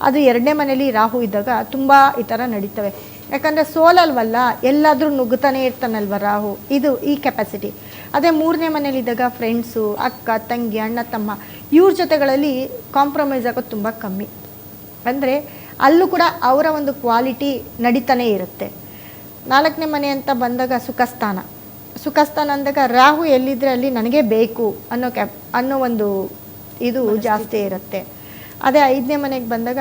ಅದು 2ನೇ ಮನೇಲಿ ರಾಹು ಇದ್ದಾಗ ತುಂಬ ಈ ಥರ ನಡೀತವೆ. ಯಾಕಂದರೆ ಸೋಲಲ್ವಲ್ಲ, ಎಲ್ಲಾದರೂ ನುಗ್ಗುತ್ತಾನೆ ಇರ್ತಾನಲ್ವ ರಾಹು, ಇದು ಈ ಕೆಪಾಸಿಟಿ. ಅದೇ 3ನೇ ಮನೇಲಿದ್ದಾಗ ಫ್ರೆಂಡ್ಸು, ಅಕ್ಕ ತಂಗಿ, ಅಣ್ಣ ತಮ್ಮ, ಇವ್ರ ಜೊತೆಗಳಲ್ಲಿ ಕಾಂಪ್ರಮೈಸ್ ಆಗೋದು ತುಂಬ ಕಮ್ಮಿ. ಅಂದರೆ ಅಲ್ಲೂ ಕೂಡ ಅವರ ಒಂದು ಕ್ವಾಲಿಟಿ ನಡೀತಾನೆ ಇರುತ್ತೆ. 4ನೇ ಮನೆ ಅಂತ ಬಂದಾಗ ಸುಖಸ್ಥಾನ ಅಂದಾಗ ರಾಹು ಎಲ್ಲಿದ್ರೆ ಅಲ್ಲಿ ನನಗೆ ಬೇಕು ಅನ್ನೋ ಒಂದು ಇದು ಜಾಸ್ತಿ ಇರುತ್ತೆ. ಅದೇ 5ನೇ ಮನೆಗೆ ಬಂದಾಗ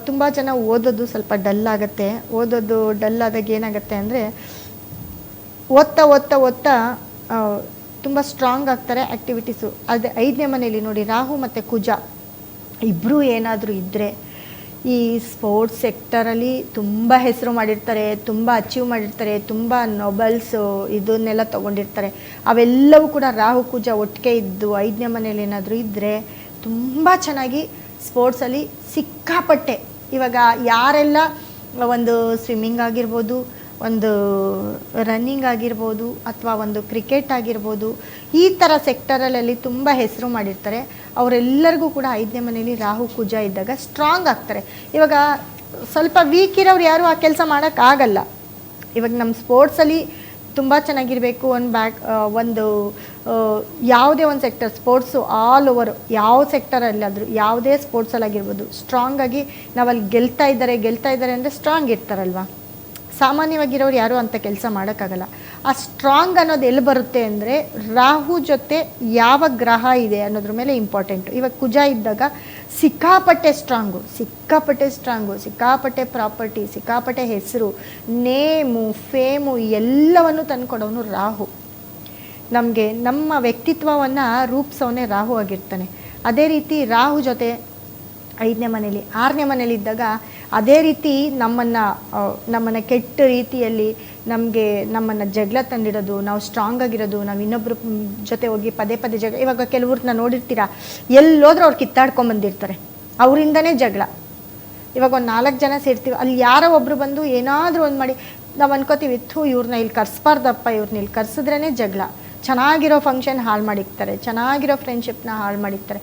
ತುಂಬ ಜನ ಓದೋದು ಸ್ವಲ್ಪ ಡಲ್ ಆಗುತ್ತೆ. ಓದೋದು ಡಲ್ ಆದಾಗ ಏನಾಗುತ್ತೆ ಅಂದರೆ ಓದ್ತಾ ತುಂಬ ಸ್ಟ್ರಾಂಗ್ ಆಗ್ತಾರೆ ಆ್ಯಕ್ಟಿವಿಟೀಸು. ಅದೇ 5ನೇ ಮನೆಯಲ್ಲಿ ನೋಡಿ ರಾಹು ಮತ್ತು ಕುಜ ಇಬ್ಬರೂ ಏನಾದರೂ ಇದ್ದರೆ ಈ ಸ್ಪೋರ್ಟ್ಸ್ ಸೆಕ್ಟರಲ್ಲಿ ತುಂಬ ಹೆಸರು ಮಾಡಿರ್ತಾರೆ, ತುಂಬ ಅಚೀವ್ ಮಾಡಿರ್ತಾರೆ, ತುಂಬ ನೊಬೆಲ್ಸು ಇದನ್ನೆಲ್ಲ ತೊಗೊಂಡಿರ್ತಾರೆ. ಅವೆಲ್ಲವೂ ಕೂಡ ರಾಹು ಕುಜ ಒಟ್ಟಿಗೆ ಇದ್ದು 5ನೇ ಮನೇಲಿ ಏನಾದರೂ ಇದ್ದರೆ ತುಂಬ ಚೆನ್ನಾಗಿ ಸ್ಪೋರ್ಟ್ಸಲ್ಲಿ ಸಿಕ್ಕಾಪಟ್ಟೆ. ಇವಾಗ ಯಾರೆಲ್ಲ ಒಂದು ಸ್ವಿಮ್ಮಿಂಗ್ ಆಗಿರ್ಬೋದು, ಒಂದು ರನ್ನಿಂಗ್ ಆಗಿರ್ಬೋದು, ಅಥವಾ ಒಂದು ಕ್ರಿಕೆಟ್ ಆಗಿರ್ಬೋದು, ಈ ಥರ ಸೆಕ್ಟರಲ್ಲಿ ತುಂಬ ಹೆಸರು ಮಾಡಿರ್ತಾರೆ. ಅವರೆಲ್ಲರಿಗೂ ಕೂಡ 5ನೇ ಮನೇಲಿ ರಾಹು ಕುಜ ಇದ್ದಾಗ ಸ್ಟ್ರಾಂಗ್ ಆಗ್ತಾರೆ. ಇವಾಗ ಸ್ವಲ್ಪ ವೀಕ್ ಇರೋರು ಯಾರು ಆ ಕೆಲಸ ಮಾಡೋಕ್ಕಾಗಲ್ಲ. ಇವಾಗ ನಮ್ಮ ಸ್ಪೋರ್ಟ್ಸಲ್ಲಿ ತುಂಬ ಚೆನ್ನಾಗಿರಬೇಕು, ಒಂದು ಯಾವುದೇ ಒಂದು ಸೆಕ್ಟರ್ ಸ್ಪೋರ್ಟ್ಸು ಆಲ್ ಓವರ್ ಯಾವ ಸೆಕ್ಟರಲ್ಲಾದರೂ ಯಾವುದೇ ಸ್ಪೋರ್ಟ್ಸಲ್ಲಾಗಿರ್ಬೋದು ಸ್ಟ್ರಾಂಗಾಗಿ ನಾವಲ್ಲಿ ಗೆಲ್ತಾ ಇದ್ದಾರೆ ಅಂದರೆ ಸ್ಟ್ರಾಂಗ್ ಇರ್ತಾರಲ್ವ. ಸಾಮಾನ್ಯವಾಗಿರೋರು ಯಾರೂ ಅಂಥ ಕೆಲಸ ಮಾಡೋಕ್ಕಾಗಲ್ಲ. ಆ ಸ್ಟ್ರಾಂಗ್ ಅನ್ನೋದು ಎಲ್ಲಿ ಬರುತ್ತೆ ಅಂದರೆ ರಾಹು ಜೊತೆ ಯಾವ ಗ್ರಹ ಇದೆ ಅನ್ನೋದ್ರ ಮೇಲೆ ಇಂಪಾರ್ಟೆಂಟು. ಇವಾಗ ಕುಜ ಇದ್ದಾಗ ಸಿಕ್ಕಾಪಟ್ಟೆ ಸ್ಟ್ರಾಂಗು, ಸಿಕ್ಕಾಪಟ್ಟೆ ಪ್ರಾಪರ್ಟಿ, ಸಿಕ್ಕಾಪಟ್ಟೆ ಹೆಸರು, ನೇಮು, ಫೇಮು ಎಲ್ಲವನ್ನು ತಂದುಕೊಡೋನು ರಾಹು. ನಮಗೆ ನಮ್ಮ ವ್ಯಕ್ತಿತ್ವವನ್ನು ರೂಪಿಸೋನೇ ರಾಹು ಆಗಿರ್ತಾನೆ. ಅದೇ ರೀತಿ ರಾಹು ಜೊತೆ 5ನೇ ಮನೇಲಿ 6ನೇ ಮನೇಲಿ ಇದ್ದಾಗ ಅದೇ ರೀತಿ ನಮ್ಮನ್ನು ಕೆಟ್ಟ ರೀತಿಯಲ್ಲಿ ನಮ್ಮನ್ನು ಜಗಳ ತಂದಿಡೋದು, ನಾವು ಸ್ಟ್ರಾಂಗ್ ಆಗಿರೋದು, ನಾವು ಇನ್ನೊಬ್ಬರ ಜೊತೆ ಹೋಗಿ ಪದೇ ಜಗಳ. ಇವಾಗ ಕೆಲವ್ರನ್ನ ನೋಡಿರ್ತೀರಾ, ಎಲ್ಲೋದ್ರೂ ಅವ್ರು ಕಿತ್ತಾಡ್ಕೊಂಬಂದಿರ್ತಾರೆ, ಅವರಿಂದನೇ ಜಗಳ. ಇವಾಗ ಒಂದು 4 ಜನ ಸೇರ್ತೀವಿ, ಅಲ್ಲಿ ಯಾರೋ ಒಬ್ಬರು ಬಂದು ಏನಾದರೂ ಒಂದು ಮಾಡಿ ನಾವು ಅನ್ಕೋತೀವಿ, ಇವ್ರನ್ನ ಇಲ್ಲಿ ಕರ್ಸ್ಬಾರ್ದಪ್ಪ, ಇವ್ರನ್ನ ಇಲ್ಲಿ ಕರ್ಸಿದ್ರೇ ಜಗಳ. ಚೆನ್ನಾಗಿರೋ ಫಂಕ್ಷನ್ ಹಾಳು ಮಾಡಿರ್ತಾರೆ, ಚೆನ್ನಾಗಿರೋ ಫ್ರೆಂಡ್ಶಿಪ್ನ ಹಾಳು ಮಾಡಿರ್ತಾರೆ.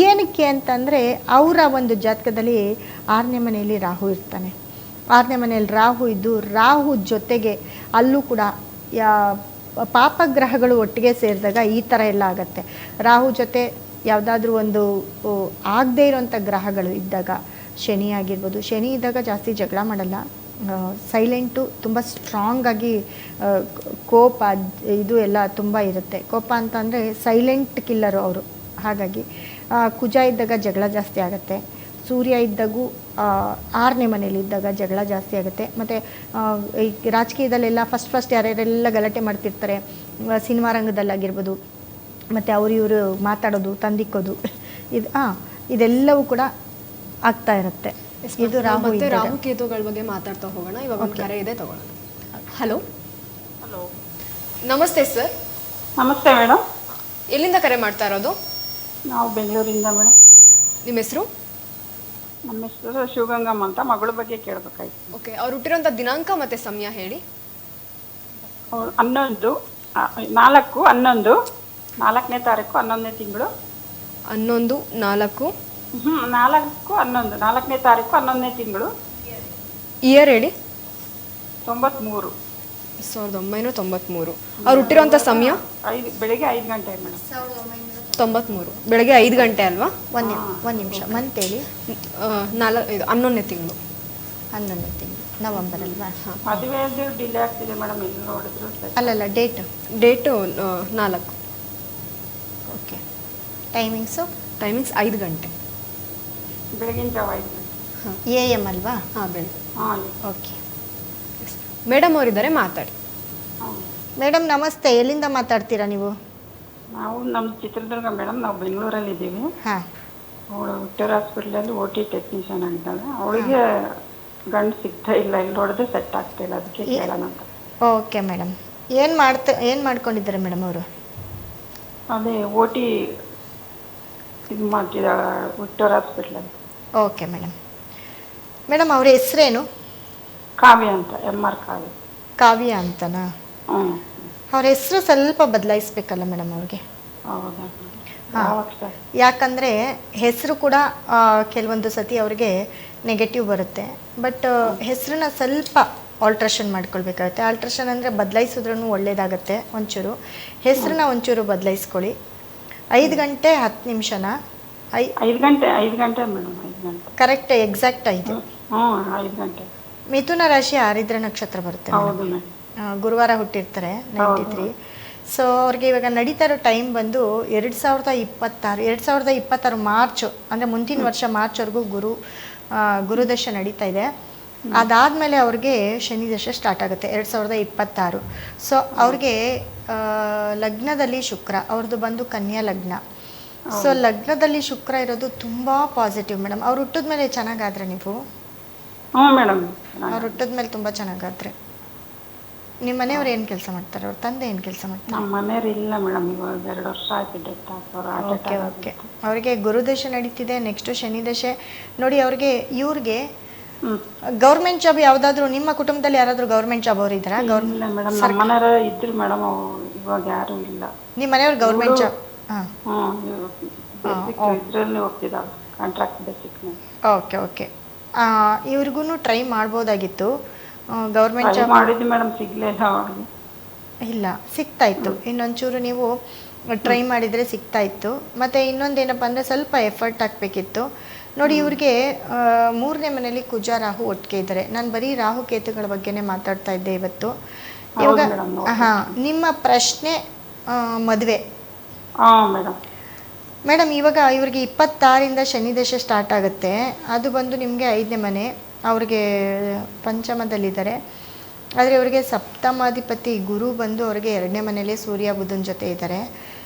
ಏನಕ್ಕೆ ಅಂತಂದರೆ ಅವರ ಒಂದು ಜಾತಕದಲ್ಲಿ 6ನೇ ಮನೆಯಲ್ಲಿ ರಾಹು ಇರ್ತಾನೆ. 6ನೇ ಮನೆಯಲ್ಲಿ ರಾಹು ಇದ್ದು ರಾಹು ಜೊತೆಗೆ ಅಲ್ಲೂ ಕೂಡ ಪಾಪಗ್ರಹಗಳು ಒಟ್ಟಿಗೆ ಸೇರಿದಾಗ ಈ ಥರ ಎಲ್ಲ ಆಗುತ್ತೆ. ರಾಹು ಜೊತೆ ಯಾವುದಾದ್ರೂ ಒಂದು ಆಗದೇ ಇರೋಂಥ ಗ್ರಹಗಳು ಇದ್ದಾಗ, ಶನಿ ಆಗಿರ್ಬೋದು, ಶನಿ ಇದ್ದಾಗ ಜಾಸ್ತಿ ಜಗಳ ಮಾಡಲ್ಲ, ಸೈಲೆಂಟು, ತುಂಬ ಸ್ಟ್ರಾಂಗಾಗಿ ಕೋಪ ಇದು ಎಲ್ಲ ತುಂಬ ಇರುತ್ತೆ. ಕೋಪ ಅಂತಂದರೆ ಸೈಲೆಂಟ್ ಕಿಲ್ಲರು ಅವರು. ಹಾಗಾಗಿ ಕುಜ ಇದ್ದಾಗ ಜಗಳ ಜಾಸ್ತಿ ಆಗುತ್ತೆ. ಸೂರ್ಯ ಇದ್ದಾಗೂ 6ನೇ ಮನೇಲಿ ಇದ್ದಾಗ ಜಗಳ ಜಾಸ್ತಿ ಆಗುತ್ತೆ. ಮತ್ತು ಈ ರಾಜಕೀಯದಲ್ಲೆಲ್ಲ ಫಸ್ಟ್ ಯಾರ್ಯಾರೆಲ್ಲ ಗಲಾಟೆ ಮಾಡ್ತಿರ್ತಾರೆ, ಸಿನಿಮಾ ರಂಗದಲ್ಲಾಗಿರ್ಬೋದು, ಮತ್ತು ಇವರು ಮಾತಾಡೋದು, ತಂದಿಕ್ಕೋದು, ಇದೆಲ್ಲವೂ ಕೂಡ ಆಗ್ತಾ ಇರುತ್ತೆ. ಇದು ರಾಹುಕೇತುಗಳ ಬಗ್ಗೆ ಮಾತಾಡ್ತಾ ಹೋಗೋಣ. ಇವಾಗ ಒಂದು ಕರೆ ಇದೆ, ತಗೋಣ. ಹಲೋ. ನಮಸ್ತೆ ಸರ್. ನಮಸ್ತೆ ಮೇಡಮ್. ಎಲ್ಲಿಂದ ಕರೆ ಮಾಡ್ತಾ ಇರೋದು? ನಾವು ಬೆಂಗಳೂರಿಂದ ಮೇಡಮ್. ನಿಮ್ಮ ಹೆಸರು? ನಮ್ಮ ಹೆಸರು ಶಿವಗಂಗಮ್ಮ ಅಂತ. ಮಗಳ ಬಗ್ಗೆ ಕೇಳಬೇಕಾಯ್ತು. ಓಕೆ, ಅವ್ರು ಹುಟ್ಟಿರೋಂಥ ದಿನಾಂಕ ಮತ್ತು ಸಮಯ ಹೇಳಿ. 4/11 4ನೇ ತಾರೀಕು 11ನೇ ತಿಂಗಳು. 11/4 4/11 4ನೇ ತಾರೀಕು 11ನೇ ತಿಂಗಳು. ಇಯರ್ ಹೇಳಿ. 93. 1993. ಅವ್ರು ಹುಟ್ಟಿರೋಂಥ ಸಮಯ? ಬೆಳಿಗ್ಗೆ 5 ಗಂಟೆ ಮೇಡಮ್. 93 ಬೆಳಗ್ಗೆ 5 ಗಂಟೆ ಅಲ್ವಾ? ಒಂದು ನಿಮಿಷ ಮಂತ್ ಹೇಳಿ. 11ನೇ ತಿಂಗಳು. 11ನೇ ತಿಂಗಳು ನವಂಬರ್ ಅಲ್ವಾ? ಮದುವೆ ಡಿಲೇ ಆಗ್ತಿದೆ ಮೇಡಮ್, ಇಲ್ಲಿ ನೋಡಿದ್ರು. ಅಲ್ಲಲ್ಲ, ಡೇಟು 4. ಓಕೆ. ಟೈಮಿಂಗ್ಸ್ 5 ಗಂಟೆ ಬೆಳಗಿನ ಜಾವ 5 ಗಂಟೆ. AM ಅಲ್ವಾ? ಹಾಂ, ಬೆಳಗ್ಗೆ. ಓಕೆ. ಮೇಡಮ್ ಅವರಿದ್ದಾರೆ, ಮಾತಾಡಿ. ಮೇಡಮ್ ನಮಸ್ತೆ. ಎಲ್ಲಿಂದ ಮಾತಾಡ್ತೀರಾ ನೀವು? ನಾವು ನಮ್ಮ ಚಿತ್ರದುರ್ಗ ಮೇಡಮ್. ನಾವು ಬೆಂಗಳೂರಲ್ಲಿ ಇದ್ದೀವಿ. ಹಾಂ. ಅವಳು ವಿಕ್ಟೋರ್ ಹಾಸ್ಪಿಟ್ಲಲ್ಲಿ OT ಟೆಕ್ನಿಷಿಯನ್ ಆಗಿದ್ದಾಳೆ. ಅವಳಿಗೆ ಗಂಡು ಸಿಗ್ತಾ ಇಲ್ಲ, ಇಲ್ಲಿ ನೋಡಿದ್ರೆ ಸೆಟ್ ಆಗ್ತಾ ಇಲ್ಲ, ಅದಕ್ಕೆ ಕೇಳೋಣ ಅಂತ. Okay madam. ಏನು ಮಾಡ್ಕೊಂಡಿದ್ದಾರೆ ಮೇಡಮ್ ಅವರು? ಅದೇ OT ಇದು ಮಾಡ್ತಿದ್ದಾಳೆ ವಿಕ್ಟೋರ್ ಹಾಸ್ಪಿಟ್ಲಲ್ಲಿ. ಓಕೆ ಮೇಡಮ್ ಅವ್ರ ಹೆಸರೇನು? ಕಾವ್ಯ ಅಂತ, MR ಕಾವ್ಯ. ಕಾವ್ಯ ಅಂತನಾ? ಅವ್ರ ಹೆಸರು ಸ್ವಲ್ಪ ಬದಲಾಯಿಸ್ಬೇಕಲ್ಲ ಮೇಡಮ್ ಅವ್ರಿಗೆ? ಹೌದಾ? ಯಾವ ಅಕ್ಷರ? ಯಾಕಂದರೆ ಹೆಸರು ಕೂಡ ಕೆಲವೊಂದು ಸತಿ ಅವ್ರಿಗೆ ನೆಗೆಟಿವ್ ಬರುತ್ತೆ. ಬಟ್ ಹೆಸರನ್ನ ಸ್ವಲ್ಪ ಆಲ್ಟ್ರೇಷನ್ ಮಾಡ್ಕೊಳ್ಬೇಕಾಗುತ್ತೆ. ಆಲ್ಟ್ರೇಷನ್ ಅಂದರೆ ಬದಲಾಯಿಸಿದ್ರೂ ಒಳ್ಳೇದಾಗತ್ತೆ. ಒಂಚೂರು ಹೆಸರನ್ನ ಒಂಚೂರು ಬದಲಾಯಿಸ್ಕೊಳ್ಳಿ. 5 ಗಂಟೆ 10 ನಿಮಿಷನ 5 ಗಂಟೆ ಮೇಡಮ್, 5 ಗಂಟೆ ಕರೆಕ್ಟ್, ಎಕ್ಸಾಕ್ಟ್ 5. 5 ಗಂಟೆ. ಮಿಥುನ ರಾಶಿ ಆರಿದ್ರ ನಕ್ಷತ್ರ ಬರುತ್ತೆ. ಹೌದು ಮೇಡಮ್. ಗುರುವಾರ ಹುಟ್ಟಿರ್ತಾರೆ, 93. ಸೊ ಅವ್ರಿಗೆ ಇವಾಗ ನಡೀತಾ ಇರೋ ಟೈಮ್ ಬಂದು 2026 ಮಾರ್ಚ್, ಅಂದರೆ ಮುಂದಿನ ವರ್ಷ ಮಾರ್ಚ್ವರೆಗೂ ಗುರುದಶೆ ನಡೀತಾ ಇದೆ. ಅದಾದಮೇಲೆ ಅವ್ರಿಗೆ ಶನಿ ದಶೆ ಸ್ಟಾರ್ಟ್ ಆಗುತ್ತೆ 2026. ಸೊ ಅವ್ರಿಗೆ ಲಗ್ನದಲ್ಲಿ ಶುಕ್ರ, ಅವ್ರದ್ದು ಬಂದು ಕನ್ಯಾ ಲಗ್ನ. ಸೊ ಲಗ್ನದಲ್ಲಿ ಶುಕ್ರ ಇರೋದು ತುಂಬ ಪಾಸಿಟಿವ್ ಮೇಡಮ್. ಅವ್ರು ಹುಟ್ಟಿದ ಮೇಲೆ ಚೆನ್ನಾಗಾದ್ರೆ ನೀವು, ಮೇಡಮ್ ಅವ್ರು ಹುಟ್ಟಿದ ಮೇಲೆ ತುಂಬ ಚೆನ್ನಾಗಾದ್ರೆ. ನಿಮ್ಮ ಮನೆಯವ್ರು ಏನು ಕೆಲಸ ಮಾಡ್ತಾರೆ? ಅವ್ರ ತಂದೆ ಏನು ಕೆಲಸ ಮಾಡ್ತಾರೆ? ನಮ್ಮ ಮನೆಯವ್ರು ಇಲ್ಲ ಮೇಡಮ್, ಇವಾಗ 2 ವರ್ಷ ಆಯ್ತು ಡೆತ್ ಆಗ್ತಾರೆ. ಓಕೆ. ಅವ್ರಿಗೆ ಗುರುದಶೆ ನಡೀತಿದೆ, ನೆಕ್ಸ್ಟ್ ಶನಿ ದಶೆ ನೋಡಿ. ಇವ್ರಿಗೆ ಗೌರ್ಮೆಂಟ್ ಜಾಬ್ ಯಾವುದಾದ್ರೂ ನಿಮ್ಮ ಕುಟುಂಬದಲ್ಲಿ ಯಾರಾದರೂ ಗೌರ್ಮೆಂಟ್ ಜಾಬ್ ಅವ್ರು ಇದ್ದಾರಾ? ಇಲ್ಲ ಮೇಡಮ್, ನಮ್ಮ ಮನೆಯವರು ಇದ್ರು ಮೇಡಮ್, ಇವಾಗ ಯಾರು ಇಲ್ಲ. ನಿಮ್ಮ ಮನೆಯವ್ರು ಗೌರ್ಮೆಂಟ್ ಜಾಬ್? ಇದರಲ್ಲಿ ಹೋಗ್ತಿದ್ದಾವೆ, ಕಾಂಟ್ರಾಕ್ಟ್ ಬೇಸಿಕ್. ಓಕೆ. ಇವ್ರಿಗೂ ಟ್ರೈ ಮಾಡ್ಬೋದಾಗಿತ್ತು ಗೌರ್ಮೆಂಟ್ ಜಾಬ್. ಮಾಡಿದ್ವಿ ಮೇಡಮ್, ಸಿಗ್ಲಿಲ್ಲ ಅವ್ರಿಗೆ. ಇಲ್ಲ, ಸಿಗ್ತಾ ಇತ್ತು. ಇನ್ನೊಂಚೂರು ನೀವು ಟ್ರೈ ಮಾಡಿದರೆ ಸಿಗ್ತಾ ಇತ್ತು. ಮತ್ತು ಇನ್ನೊಂದೇನಪ್ಪ ಅಂದರೆ ಸ್ವಲ್ಪ ಎಫರ್ಟ್ ಹಾಕಬೇಕಿತ್ತು ನೋಡಿ. ಇವ್ರಿಗೆ 3ನೇ ಮನೆಯಲ್ಲಿ ಕುಜ ರಾಹು ಒಟ್ಟಿಗೆ ಇದ್ದಾರೆ. ನಾನು ಬರೀ ರಾಹು ಕೇತುಗಳ ಬಗ್ಗೆನೇ ಮಾತಾಡ್ತಾ ಇದ್ದೆ ಇವತ್ತು. ಇವಾಗ ನಿಮ್ಮ ಪ್ರಶ್ನೆ ಮದುವೆ ಮೇಡಮ್. ಇವಾಗ ಇವ್ರಿಗೆ 26ರಿಂದ ಶನಿ ದಶೆ ಸ್ಟಾರ್ಟ್ ಆಗುತ್ತೆ. ಅದು ಬಂದು ನಿಮಗೆ 5ನೇ ಮನೆ, ಅವ್ರಿಗೆ ಪಂಚಮದಲ್ಲಿದ್ದಾರೆ. ಆದರೆ ಅವರಿಗೆ ಸಪ್ತಮಾಧಿಪತಿ ಗುರು ಬಂದು ಅವ್ರಿಗೆ 2ನೇ ಮನೆಯಲ್ಲೇ ಸೂರ್ಯ ಬುಧನ ಜೊತೆ ಇದ್ದಾರೆ.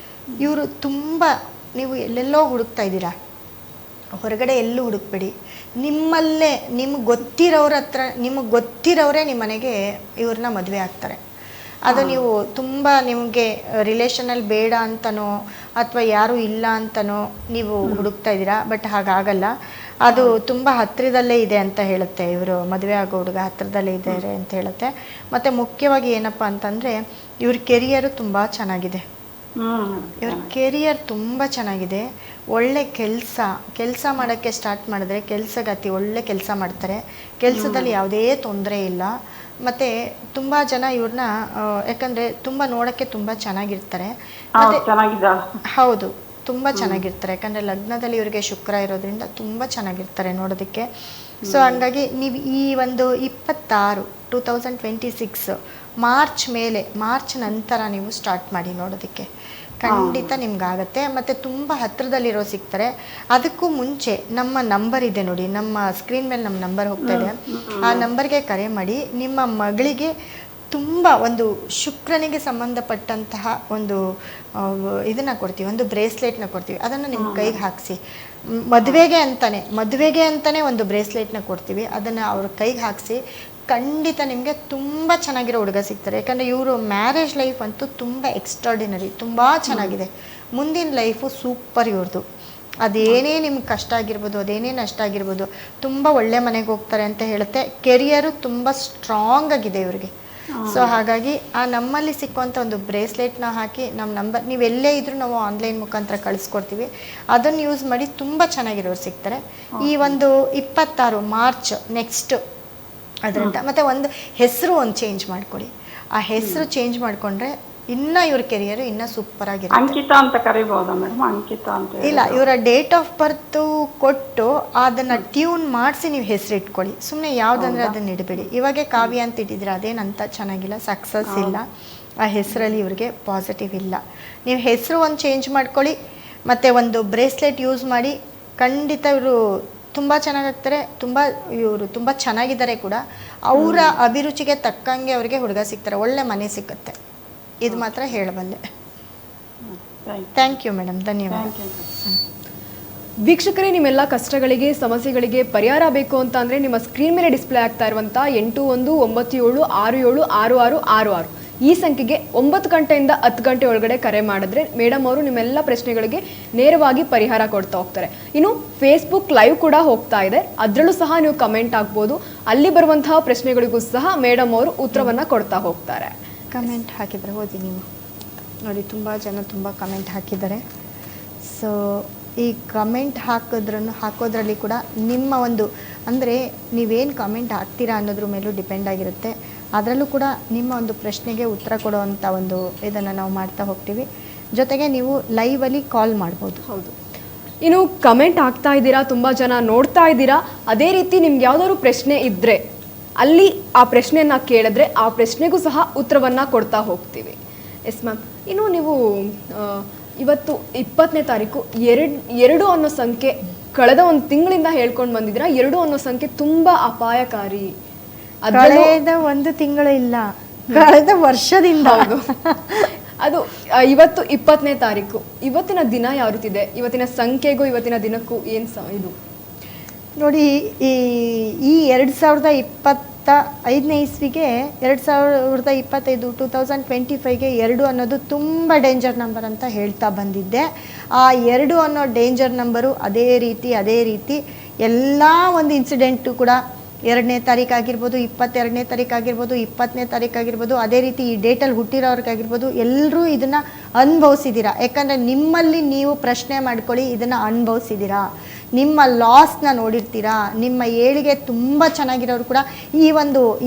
ಇವರು ತುಂಬ, ನೀವು ಎಲ್ಲೆಲ್ಲೋ ಹುಡುಕ್ತಾ ಇದ್ದೀರಾ, ಹೊರಗಡೆ ಎಲ್ಲೂ ಹುಡುಕ್ಬೇಡಿ. ನಿಮ್ಮಲ್ಲೇ ನಿಮಗೆ ಗೊತ್ತಿರೋರೇ ನಿಮ್ಮ ಮನೆಗೆ ಇವ್ರನ್ನ ಮದುವೆ ಆಗ್ತಾರೆ. ಅದು ನೀವು ತುಂಬ ನಿಮಗೆ ರಿಲೇಷನಲ್ಲಿ ಬೇಡ ಅಂತನೋ ಅಥವಾ ಯಾರೂ ಇಲ್ಲ ಅಂತನೋ ನೀವು ಹುಡುಕ್ತಾ ಇದ್ದೀರಾ. ಬಟ್ ಹಾಗಾಗಲ್ಲ. ಅದು ತುಂಬ ಹತ್ತಿರದಲ್ಲೇ ಇದೆ ಅಂತ ಹೇಳುತ್ತೆ. ಇವರು ಮದುವೆ ಆಗೋ ಹುಡುಗ ಹತ್ತಿರದಲ್ಲೇ ಇದ್ದಾರೆ ಅಂತ ಹೇಳುತ್ತೆ. ಮತ್ತು ಮುಖ್ಯವಾಗಿ ಏನಪ್ಪ ಅಂತಂದರೆ ಇವ್ರ ಕೆರಿಯರು ತುಂಬ ಚೆನ್ನಾಗಿದೆ. ಇವ್ರ ಕೆರಿಯರ್ ತುಂಬ ಚೆನ್ನಾಗಿದೆ. ಒಳ್ಳೆ ಕೆಲಸ ಮಾಡೋಕ್ಕೆ ಸ್ಟಾರ್ಟ್ ಮಾಡಿದ್ರೆ ಕೆಲಸಗತಿ ಒಳ್ಳೆ ಕೆಲಸ ಮಾಡ್ತಾರೆ. ಕೆಲಸದಲ್ಲಿ ಯಾವುದೇ ತೊಂದರೆ ಇಲ್ಲ. ಮತ್ತು ತುಂಬ ಜನ ಇವ್ರನ್ನ, ಯಾಕಂದರೆ ತುಂಬ ನೋಡೋಕ್ಕೆ ತುಂಬ ಚೆನ್ನಾಗಿರ್ತಾರೆ. ಹೌದು, ತುಂಬ ಚೆನ್ನಾಗಿರ್ತಾರೆ. ಯಾಕಂದರೆ ಲಗ್ನದಲ್ಲಿ ಇವರಿಗೆ ಶುಕ್ರ ಇರೋದ್ರಿಂದ ತುಂಬ ಚೆನ್ನಾಗಿರ್ತಾರೆ ನೋಡೋದಕ್ಕೆ. ಸೊ ಹಂಗಾಗಿ ನೀವು ಈ ಒಂದು 2026 ಮಾರ್ಚ್ ನಂತರ ನೀವು ಸ್ಟಾರ್ಟ್ ಮಾಡಿ ನೋಡೋದಕ್ಕೆ, ಖಂಡಿತ ನಿಮ್ಗಾಗತ್ತೆ. ಮತ್ತು ತುಂಬ ಹತ್ತಿರದಲ್ಲಿರೋ ಸಿಗ್ತಾರೆ. ಅದಕ್ಕೂ ಮುಂಚೆ ನಮ್ಮ ನಂಬರ್ ಇದೆ ನೋಡಿ, ನಮ್ಮ ಸ್ಕ್ರೀನ್ ಮೇಲೆ ನಮ್ಮ ನಂಬರ್ ಹೋಗ್ತಾ ಇದೆ. ಆ ನಂಬರ್ಗೆ ಕರೆ ಮಾಡಿ. ನಿಮ್ಮ ಮಗಳಿಗೆ ತುಂಬ ಒಂದು ಶುಕ್ರನಿಗೆ ಸಂಬಂಧಪಟ್ಟಂತಹ ಒಂದು ಇದನ್ನು ಕೊಡ್ತೀವಿ, ಒಂದು ಬ್ರೇಸ್ಲೆಟ್ನ ಕೊಡ್ತೀವಿ. ಅದನ್ನು ನಿಮ್ಮ ಕೈಗೆ ಹಾಕಿಸಿ. ಮದುವೆಗೆ ಅಂತಾನೆ ಒಂದು ಬ್ರೇಸ್ಲೆಟ್ನ ಕೊಡ್ತೀವಿ. ಅದನ್ನು ಅವ್ರ ಕೈಗೆ ಹಾಕಿಸಿ. ಖಂಡಿತ ನಿಮಗೆ ತುಂಬ ಚೆನ್ನಾಗಿರೋ ಹುಡುಗ ಸಿಗ್ತಾರೆ. ಯಾಕಂದರೆ ಇವರು ಮ್ಯಾರೇಜ್ ಲೈಫ್ ಅಂತೂ ತುಂಬ ಎಕ್ಸ್ಟ್ರಾರ್ಡಿನರಿ, ತುಂಬ ಚೆನ್ನಾಗಿದೆ. ಮುಂದಿನ ಲೈಫು ಸೂಪರ್ ಇವ್ರದ್ದು. ಅದೇನೇ ನಿಮ್ಗೆ ಕಷ್ಟ ಆಗಿರ್ಬೋದು, ಅದೇನೇ ನಷ್ಟ ಆಗಿರ್ಬೋದು, ತುಂಬ ಒಳ್ಳೆ ಮನೆಗೆ ಹೋಗ್ತಾರೆ ಅಂತ ಹೇಳುತ್ತೆ. ಕೆರಿಯರು ತುಂಬ ಸ್ಟ್ರಾಂಗ್ ಆಗಿದೆ ಇವ್ರಿಗೆ. ಸೊ ಹಾಗಾಗಿ ಆ ನಮ್ಮಲ್ಲಿ ಸಿಕ್ಕುವಂಥ ಒಂದು ಬ್ರೇಸ್ಲೆಟ್ನ ಹಾಕಿ ನಮ್ಮ ನಂಬರ್, ನೀವು ಎಲ್ಲೇ ಇದ್ರೂ ನಾವು ಆನ್ಲೈನ್ ಮುಖಾಂತರ ಕಳಿಸ್ಕೊಡ್ತೀವಿ. ಅದನ್ನು ಯೂಸ್ ಮಾಡಿ ತುಂಬ ಚೆನ್ನಾಗಿರೋರು ಸಿಗ್ತಾರೆ. ಈ ಒಂದು 26 ಮಾರ್ಚ್ ನೆಕ್ಸ್ಟ್ ಅದರಿಂದ. ಮತ್ತು ಒಂದು ಹೆಸರು ಚೇಂಜ್ ಮಾಡ್ಕೊಳ್ಳಿ. ಆ ಹೆಸರು ಚೇಂಜ್ ಮಾಡಿಕೊಂಡ್ರೆ ಇನ್ನೂ ಇವ್ರ ಕೆರಿಯರ್ ಇನ್ನೂ ಸೂಪರ್ ಆಗಿರುತ್ತೆ. ಅಂಕಿತಾ ಅಂತ ಕರಿಬಹುದಾ ಮೇಡಮ್? ಅಂಕಿತಾ ಅಂತ ಇಲ್ಲ, ಇವರ ಡೇಟ್ ಆಫ್ ಬರ್ತ್ ಕೊಟ್ಟು ಅದನ್ನು ಟ್ಯೂನ್ ಮಾಡಿಸಿ ನೀವು ಹೆಸರು ಇಟ್ಕೊಳ್ಳಿ. ಸುಮ್ಮನೆ ಯಾವುದಂದ್ರೆ ಅದನ್ನು ಇಡಬೇಡಿ. ಇವಾಗೆ ಕಾವ್ಯ ಅಂತ ಇಟ್ಟಿದ್ರೆ ಅದೇನಂತ ಚೆನ್ನಾಗಿಲ್ಲ, ಸಕ್ಸಸ್ ಇಲ್ಲ. ಆ ಹೆಸರಲ್ಲಿ ಇವ್ರಿಗೆ ಪಾಸಿಟಿವ್ ಇಲ್ಲ. ನೀವು ಹೆಸರು ಚೇಂಜ್ ಮಾಡ್ಕೊಳ್ಳಿ. ಮತ್ತು ಒಂದು ಬ್ರೇಸ್ಲೆಟ್ ಯೂಸ್ ಮಾಡಿ. ಖಂಡಿತ ಇವರು ತುಂಬ ಚೆನ್ನಾಗಾಗ್ತಾರೆ. ಇವರು ತುಂಬ ಚೆನ್ನಾಗಿದ್ದಾರೆ ಕೂಡ. ಅವರ ಅಭಿರುಚಿಗೆ ತಕ್ಕಂಗೆ ಅವರಿಗೆ ಹುಡುಗ ಸಿಗ್ತಾರೆ, ಒಳ್ಳೆ ಮನೆ ಸಿಗುತ್ತೆ. ಇದು ಮಾತ್ರ ಹೇಳಬಲ್ಲೆ. ಥ್ಯಾಂಕ್ ಯು ಮೇಡಮ್, ಧನ್ಯವಾದ. ವೀಕ್ಷಕರೇ, ನಿಮ್ಮೆಲ್ಲ ಕಷ್ಟಗಳಿಗೆ ಸಮಸ್ಯೆಗಳಿಗೆ ಪರಿಹಾರ ಬೇಕು ಅಂತ ಅಂದರೆ ನಿಮ್ಮ ಸ್ಕ್ರೀನ್ ಮೇಲೆ ಡಿಸ್ಪ್ಲೇ ಆಗ್ತಾ ಇರುವಂಥ 8197676666 ಈ ಸಂಖ್ಯೆಗೆ 9 ಗಂಟೆಯಿಂದ 10 ಗಂಟೆ ಒಳಗಡೆ ಕರೆ ಮಾಡಿದ್ರೆ ಮೇಡಮ್ ಅವರು ನಿಮ್ಮೆಲ್ಲ ಪ್ರಶ್ನೆಗಳಿಗೆ ನೇರವಾಗಿ ಪರಿಹಾರ ಕೊಡ್ತಾ ಹೋಗ್ತಾರೆ. ಇನ್ನು ಫೇಸ್ಬುಕ್ ಲೈವ್ ಕೂಡ ಹೋಗ್ತಾ ಇದೆ, ಅದರಲ್ಲೂ ಸಹ ನೀವು ಕಮೆಂಟ್ ಆಗ್ಬೋದು. ಅಲ್ಲಿ ಬರುವಂತಹ ಪ್ರಶ್ನೆಗಳಿಗೂ ಸಹ ಮೇಡಮ್ ಅವರು ಉತ್ತರವನ್ನು ಕೊಡ್ತಾ ಹೋಗ್ತಾರೆ. ಕಮೆಂಟ್ ಹಾಕಿದರೆ ಓದಿ ನೀವು ನೋಡಿ. ತುಂಬ ಜನ ತುಂಬ ಕಮೆಂಟ್ ಹಾಕಿದ್ದಾರೆ. ಸೊ ಈ ಕಮೆಂಟ್ ಹಾಕೋದ್ರಲ್ಲಿ ಕೂಡ ನಿಮ್ಮ ಒಂದು ಅಂದರೆ ನೀವೇನು ಕಮೆಂಟ್ ಹಾಕ್ತೀರಾ ಅನ್ನೋದ್ರ ಮೇಲೂ ಡಿಪೆಂಡ್ ಆಗಿರುತ್ತೆ. ಅದರಲ್ಲೂ ಕೂಡ ನಿಮ್ಮ ಒಂದು ಪ್ರಶ್ನೆಗೆ ಉತ್ತರ ಕೊಡುವಂಥ ಒಂದು ಇದನ್ನು ನಾವು ಮಾಡ್ತಾ ಹೋಗ್ತೀವಿ. ಜೊತೆಗೆ ನೀವು ಲೈವಲ್ಲಿ ಕಾಲ್ ಮಾಡ್ಬೋದು. ಹೌದು. ಇನ್ನು ಕಮೆಂಟ್ ಹಾಕ್ತಾ ಇದ್ದೀರಾ, ತುಂಬ ಜನ ನೋಡ್ತಾ ಇದ್ದೀರಾ. ಅದೇ ರೀತಿ ನಿಮ್ಗೆ ಯಾವ್ದಾದ್ರು ಪ್ರಶ್ನೆ ಇದ್ದರೆ ಅಲ್ಲಿ ಆ ಪ್ರಶ್ನೆಯನ್ನು ಕೇಳಿದ್ರೆ ಆ ಪ್ರಶ್ನೆಗೂ ಸಹ ಉತ್ತರವನ್ನು ಕೊಡ್ತಾ ಹೋಗ್ತೀವಿ. Yes ma'am. ಇನ್ನು ನೀವು ಇವತ್ತು 20ನೇ ತಾರೀಕು ಎರಡು ಅನ್ನೋ ಸಂಖ್ಯೆ ಕಳೆದ ಒಂದು ತಿಂಗಳಿಂದ ಹೇಳ್ಕೊಂಡು ಬಂದಿದ್ದೀರಾ. 2 ಅನ್ನೋ ಸಂಖ್ಯೆ ತುಂಬ ಅಪಾಯಕಾರಿ. ಕಳೆದ ಒಂದು ತಿಂಗಳು ಇಲ್ಲ, ಕಳೆದ ವರ್ಷದಿಂದ. ಅದು ಇವತ್ತು 20ನೇ ತಾರೀಕು. ಇವತ್ತಿನ ದಿನ ಯಾವ ರೀತಿ ಇದೆ? ಇವತ್ತಿನ ಸಂಖ್ಯೆಗೂ ಇವತ್ತಿನ ದಿನಕ್ಕೂ ಏನು ಇದು ನೋಡಿ. ಈ 2025ನೇ ಇಸ್ವಿಗೆ 2025 2025ಗೆ 2 ಅನ್ನೋದು ತುಂಬ ಡೇಂಜರ್ ನಂಬರ್ ಅಂತ ಹೇಳ್ತಾ ಬಂದಿದ್ದೆ. ಆ 2 ಅನ್ನೋ ಡೇಂಜರ್ ನಂಬರು ಅದೇ ರೀತಿ ಎಲ್ಲ ಒಂದು ಇನ್ಸಿಡೆಂಟು ಕೂಡ 2ನೇ ತಾರೀಕು ಆಗಿರ್ಬೋದು, 22ನೇ ತಾರೀಕು ಆಗಿರ್ಬೋದು, 20ನೇ ತಾರೀಕು ಆಗಿರ್ಬೋದು, ಅದೇ ರೀತಿ ಈ ಡೇಟಲ್ಲಿ ಹುಟ್ಟಿರೋರ್ಗಾಗಿರ್ಬೋದು, ಎಲ್ಲರೂ ಇದನ್ನು ಅನುಭವಿಸಿದ್ದೀರಾ. ಯಾಕಂದರೆ ನಿಮ್ಮಲ್ಲಿ ನೀವು ಪ್ರಶ್ನೆ ಮಾಡ್ಕೊಳ್ಳಿ, ಇದನ್ನು ಅನುಭವಿಸಿದ್ದೀರಾ, ನಿಮ್ಮ ಲಾಸ್ನ ನೋಡಿರ್ತೀರಾ. ನಿಮ್ಮ ಏಳಿಗೆ ತುಂಬ ಚೆನ್ನಾಗಿರೋರು ಕೂಡ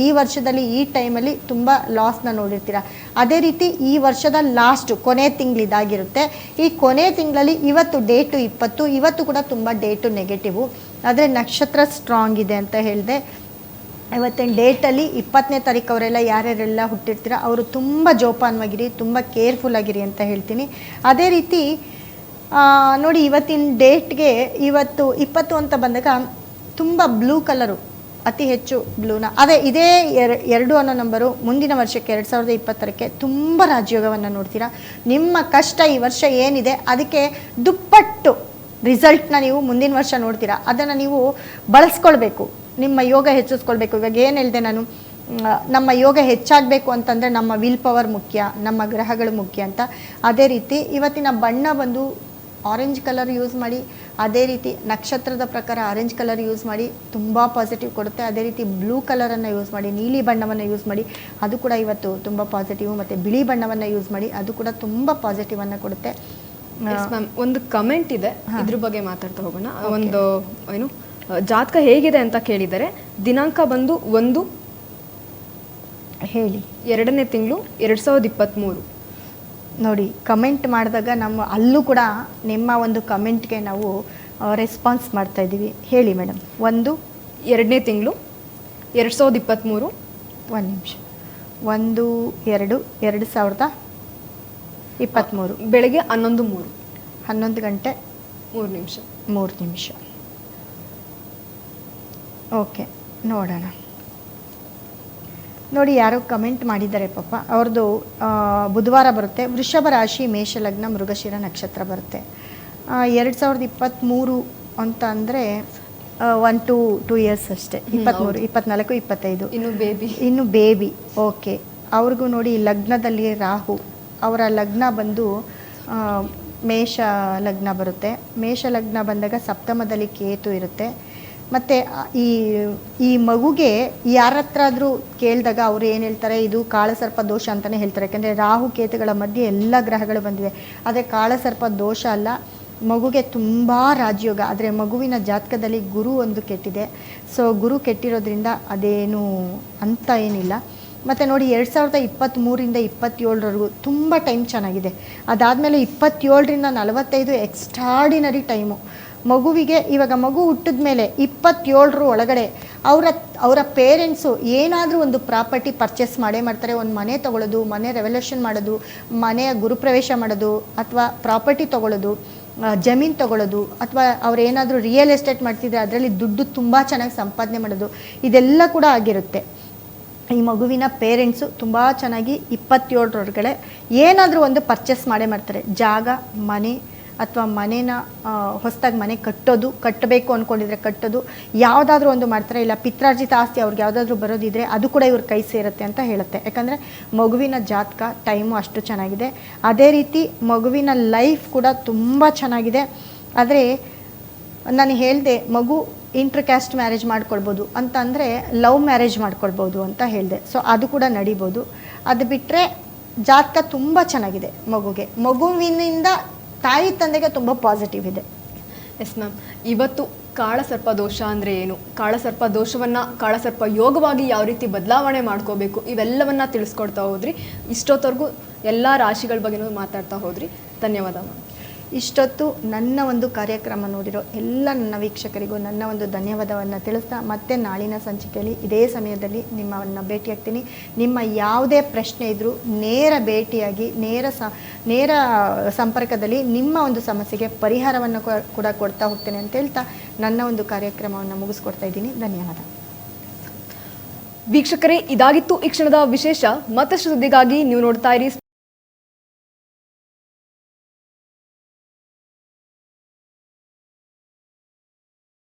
ಈ ವರ್ಷದಲ್ಲಿ ಈ ಟೈಮಲ್ಲಿ ತುಂಬ ಲಾಸ್ನ ನೋಡಿರ್ತೀರಾ. ಅದೇ ರೀತಿ ಈ ವರ್ಷದ ಕೊನೆ ತಿಂಗಳಿದಾಗಿರುತ್ತೆ. ಈ ಕೊನೆ ತಿಂಗಳಲ್ಲಿ ಇವತ್ತು ಡೇಟು 20, ಇವತ್ತು ಕೂಡ ತುಂಬ ಡೇಟು ನೆಗೆಟಿವು. ಆದರೆ ನಕ್ಷತ್ರ ಸ್ಟ್ರಾಂಗ್ ಇದೆ ಅಂತ ಹೇಳಿದೆ. ಇವತ್ತಿನ ಡೇಟಲ್ಲಿ 20ನೇ ತಾರೀಕು ಅವರೆಲ್ಲ ಯಾರ್ಯಾರೆಲ್ಲ ಹುಟ್ಟಿರ್ತೀರ ಅವರು ತುಂಬ ಜೋಪಾನವಾಗಿರಿ, ತುಂಬ ಕೇರ್ಫುಲ್ ಆಗಿರಿ ಅಂತ ಹೇಳ್ತೀನಿ. ಅದೇ ರೀತಿ ನೋಡಿ, ಇವತ್ತಿನ ಡೇಟ್ಗೆ ಇವತ್ತು 20 ಅಂತ ಬಂದಾಗ ತುಂಬ ಬ್ಲೂ ಕಲರು, ಅತಿ ಹೆಚ್ಚು ಬ್ಲೂನ. ಇದೇ 2 ಅನ್ನೋ ನಂಬರು ಮುಂದಿನ ವರ್ಷಕ್ಕೆ 2020ಕ್ಕೆ ತುಂಬ ರಾಜಯೋಗವನ್ನು ನೋಡ್ತೀರಾ. ನಿಮ್ಮ ಕಷ್ಟ ಈ ವರ್ಷ ಏನಿದೆ ಅದಕ್ಕೆ ದುಪ್ಪಟ್ಟು ರಿಸಲ್ಟ್ನ ನೀವು ಮುಂದಿನ ವರ್ಷ ನೋಡ್ತೀರಾ. ಅದನ್ನು ನೀವು ಬಳಸ್ಕೊಳ್ಬೇಕು, ನಿಮ್ಮ ಯೋಗ ಹೆಚ್ಚಿಸ್ಕೊಳ್ಬೇಕು. ಇವಾಗ ಏನು ಹೇಳಿದೆ ನಾನು, ನಮ್ಮ ಯೋಗ ಹೆಚ್ಚಾಗಬೇಕು ಅಂತಂದರೆ ನಮ್ಮ ವಿಲ್ ಪವರ್ ಮುಖ್ಯ, ನಮ್ಮ ಗ್ರಹಗಳು ಮುಖ್ಯ ಅಂತ. ಅದೇ ರೀತಿ ಇವತ್ತಿನ ಬಣ್ಣ ಬಂದು ಆರೆಂಜ್ ಕಲರ್ ಯೂಸ್ ಮಾಡಿ. ಅದೇ ರೀತಿ ನಕ್ಷತ್ರದ ಪ್ರಕಾರ ಆರೆಂಜ್ ಕಲರ್ ಯೂಸ್ ಮಾಡಿ, ತುಂಬ ಪಾಸಿಟಿವ್ ಕೊಡುತ್ತೆ. ಅದೇ ರೀತಿ ಬ್ಲೂ ಕಲರನ್ನು ಯೂಸ್ ಮಾಡಿ, ನೀಲಿ ಬಣ್ಣವನ್ನು ಯೂಸ್ ಮಾಡಿ, ಅದು ಕೂಡ ಇವತ್ತು ತುಂಬ ಪಾಸಿಟಿವ್. ಮತ್ತು ಬಿಳಿ ಬಣ್ಣವನ್ನು ಯೂಸ್ ಮಾಡಿ, ಅದು ಕೂಡ ತುಂಬ ಪಾಸಿಟಿವನ್ನು ಕೊಡುತ್ತೆ. ಮ್ಯಾಮ್, ಒಂದು ಕಮೆಂಟ್ ಇದೆ, ಇದ್ರ ಬಗ್ಗೆ ಮಾತಾಡ್ತಾ ಹೋಗೋಣ. ಒಂದು ಏನು ಜಾತಕ ಹೇಗಿದೆ ಅಂತ ಕೇಳಿದರೆ, ದಿನಾಂಕ ಬಂದು 1 ಹೇಳಿ 2ನೇ ತಿಂಗಳು 2023. ನೋಡಿ, ಕಮೆಂಟ್ ಮಾಡಿದಾಗ ಅಲ್ಲೂ ಕೂಡ ನಿಮ್ಮ ಒಂದು ಕಮೆಂಟ್ಗೆ ನಾವು ರೆಸ್ಪಾನ್ಸ್ ಮಾಡ್ತಾ ಇದ್ದೀವಿ. ಹೇಳಿ ಮೇಡಮ್. 1 2ನೇ ತಿಂಗಳು 2023. 1 ನಿಮಿಷ. 1/2/2023 ಬೆಳಗ್ಗೆ 11:03 11 ಗಂಟೆ 3 ನಿಮಿಷ. ಓಕೆ, ನೋಡೋಣ. ನೋಡಿ, ಯಾರೋ ಕಮೆಂಟ್ ಮಾಡಿದ್ದಾರೆ ಪಾಪ. ಅವ್ರದ್ದು ಬುಧವಾರ ಬರುತ್ತೆ, ವೃಷಭ ರಾಶಿ, ಮೇಷಲಗ್ನ, ಮೃಗಶಿರ ನಕ್ಷತ್ರ ಬರುತ್ತೆ. 2023 ಅಂತ ಅಂದರೆ 1-2 ಇಯರ್ಸ್ ಅಷ್ಟೇ. 23, 24, 25 ಇನ್ನು ಬೇಬಿ. ಓಕೆ, ಅವ್ರಿಗೂ ನೋಡಿ ಲಗ್ನದಲ್ಲಿ ರಾಹು, ಅವರ ಲಗ್ನ ಬಂದು ಮೇಷ ಲಗ್ನ ಬರುತ್ತೆ. ಮೇಷ ಲಗ್ನ ಬಂದಾಗ ಸಪ್ತಮದಲ್ಲಿ ಕೇತು ಇರುತ್ತೆ. ಮತ್ತು ಈ ಮಗುಗೆ ಯಾರ ಹತ್ರ ಆದರೂ ಕೇಳಿದಾಗ ಅವರು ಏನು ಹೇಳ್ತಾರೆ, ಇದು ಕಾಳಸರ್ಪ ದೋಷ ಅಂತಲೇ ಹೇಳ್ತಾರೆ. ಯಾಕೆಂದರೆ ರಾಹು ಕೇತುಗಳ ಮಧ್ಯೆ ಎಲ್ಲ ಗ್ರಹಗಳು ಬಂದಿದೆ. ಆದರೆ ಕಾಳಸರ್ಪ ದೋಷ ಅಲ್ಲ, ಮಗುಗೆ ತುಂಬ ರಾಜಯೋಗ. ಆದರೆ ಮಗುವಿನ ಜಾತಕದಲ್ಲಿ ಗುರು ಒಂದು ಕೆಟ್ಟಿದೆ. ಸೊ ಗುರು ಕೆಟ್ಟಿರೋದ್ರಿಂದ ಅದೇನು ಅಂತ ಏನಿಲ್ಲ. ಮತ್ತು ನೋಡಿ, 2023ರಿಂದ 27ರವರೆಗೂ ತುಂಬ ಟೈಮ್ ಚೆನ್ನಾಗಿದೆ. ಅದಾದಮೇಲೆ 27ರಿಂದ 45 ಎಕ್ಸ್ಟ್ರಾಡಿನರಿ ಟೈಮು. ಮಗುವಿಗೆ ಇವಾಗ ಮಗು ಹುಟ್ಟಿದ ಮೇಲೆ 27ರ ಒಳಗಡೆ ಅವರ ಪೇರೆಂಟ್ಸು ಏನಾದರೂ ಒಂದು ಪ್ರಾಪರ್ಟಿ ಪರ್ಚೇಸ್ ಮಾಡೇ ಮಾಡ್ತಾರೆ. ಒಂದು ಮನೆ ತೊಗೊಳ್ಳೋದು, ಮನೆ ರೆವಲ್ಯೂಷನ್ ಮಾಡೋದು, ಮನೆಯ ಗುರುಪ್ರವೇಶ ಮಾಡೋದು, ಅಥವಾ ಪ್ರಾಪರ್ಟಿ ತೊಗೊಳ್ಳೋದು, ಜಮೀನು ತೊಗೊಳ್ಳೋದು, ಅಥವಾ ಅವ್ರು ಏನಾದರೂ ರಿಯಲ್ ಎಸ್ಟೇಟ್ ಮಾಡ್ತಿದ್ರೆ ಅದರಲ್ಲಿ ದುಡ್ಡು ತುಂಬ ಚೆನ್ನಾಗಿ ಸಂಪಾದನೆ ಮಾಡೋದು, ಇದೆಲ್ಲ ಕೂಡ ಆಗಿರುತ್ತೆ. ಈ ಮಗುವಿನ ಪೇರೆಂಟ್ಸು ತುಂಬ ಚೆನ್ನಾಗಿ 27ರೊಳಗಡೆ ಏನಾದರೂ ಒಂದು ಪರ್ಚೇಸ್ ಮಾಡೇ ಮಾಡ್ತಾರೆ. ಜಾಗ, ಮನೆ, ಅಥವಾ ಮನೇನ ಹೊಸದಾಗಿ ಮನೆ ಕಟ್ಟಬೇಕು ಅಂದ್ಕೊಂಡಿದ್ರೆ ಕಟ್ಟೋದು, ಯಾವುದಾದ್ರೂ ಒಂದು ಮಾಡ್ತಾರೆ. ಇಲ್ಲ ಪಿತ್ರಾರ್ಜಿತ ಆಸ್ತಿ ಅವ್ರಿಗೆ ಯಾವುದಾದ್ರೂ ಬರೋದಿದ್ರೆ ಅದು ಕೂಡ ಇವ್ರ ಕೈ ಸೇರುತ್ತೆ ಅಂತ ಹೇಳುತ್ತೆ. ಯಾಕಂದರೆ ಮಗುವಿನ ಜಾತಕ ಟೈಮು ಅಷ್ಟು ಚೆನ್ನಾಗಿದೆ. ಅದೇ ರೀತಿ ಮಗುವಿನ ಲೈಫ್ ಕೂಡ ತುಂಬ ಚೆನ್ನಾಗಿದೆ. ಆದರೆ ನಾನು ಹೇಳಿದೆ, ಮಗು ಇಂಟರ್ ಕ್ಯಾಸ್ಟ್ ಮ್ಯಾರೇಜ್ ಮಾಡ್ಕೊಳ್ಬೋದು ಅಂತ ಅಂದರೆ ಲವ್ ಮ್ಯಾರೇಜ್ ಮಾಡ್ಕೊಳ್ಬೋದು ಅಂತ ಹೇಳಿದೆ. ಸೊ ಅದು ಕೂಡ ನಡಿಬೋದು. ಅದು ಬಿಟ್ಟರೆ ಜಾತಕ ತುಂಬ ಚೆನ್ನಾಗಿದೆ. ಮಗುವಿನಿಂದ ತಾಯಿ ತಂದೆಗೆ ತುಂಬ ಪಾಸಿಟಿವ್ ಇದೆ. ಎಸ್ ಮ್ಯಾಮ್, ಇವತ್ತು ಕಾಳಸರ್ಪ ದೋಷ ಅಂದರೆ ಏನು, ಕಾಳಸರ್ಪ ದೋಷವನ್ನು ಕಾಳಸರ್ಪ ಯೋಗವಾಗಿ ಯಾವ ರೀತಿ ಬದಲಾವಣೆ ಮಾಡ್ಕೋಬೇಕು, ಇವೆಲ್ಲವನ್ನ ತಿಳಿಸ್ಕೊಡ್ತಾ ಹೋದ್ರಿ. ಇಷ್ಟೊತ್ತವರೆಗೂ ಎಲ್ಲ ರಾಶಿಗಳ ಬಗ್ಗೆನೂ ಮಾತಾಡ್ತಾ ಹೋದ್ರಿ. ಧನ್ಯವಾದ ಮ್ಯಾಮ್. ಇಷ್ಟೊತ್ತು ನನ್ನ ಒಂದು ಕಾರ್ಯಕ್ರಮ ನೋಡಿರೋ ಎಲ್ಲ ನನ್ನ ವೀಕ್ಷಕರಿಗೂ ನನ್ನ ಒಂದು ಧನ್ಯವಾದವನ್ನು ತಿಳಿಸ್ತಾ ಮತ್ತೆ ನಾಳಿನ ಸಂಚಿಕೆಯಲ್ಲಿ ಇದೇ ಸಮಯದಲ್ಲಿ ನಿಮ್ಮನ್ನು ಭೇಟಿಯಾಗ್ತೀನಿ. ನಿಮ್ಮ ಯಾವುದೇ ಪ್ರಶ್ನೆ ಇದ್ದರೂ ನೇರ ಭೇಟಿಯಾಗಿ ನೇರ ಸಂಪರ್ಕದಲ್ಲಿ ನಿಮ್ಮ ಒಂದು ಸಮಸ್ಯೆಗೆ ಪರಿಹಾರವನ್ನು ಕೂಡ ಕೊಡ್ತಾ ಹೋಗ್ತೇನೆ ಅಂತ ಹೇಳ್ತಾ ನನ್ನ ಒಂದು ಕಾರ್ಯಕ್ರಮವನ್ನು ಮುಗಿಸ್ಕೊಡ್ತಾ ಇದ್ದೀನಿ. ಧನ್ಯವಾದ. ವೀಕ್ಷಕರೇ, ಇದಾಗಿತ್ತು ಈ ಕ್ಷಣದ ವಿಶೇಷ. ಮತ್ತಷ್ಟು ಸುದ್ದಿಗಾಗಿ ನೀವು ನೋಡ್ತಾ ಇರಿ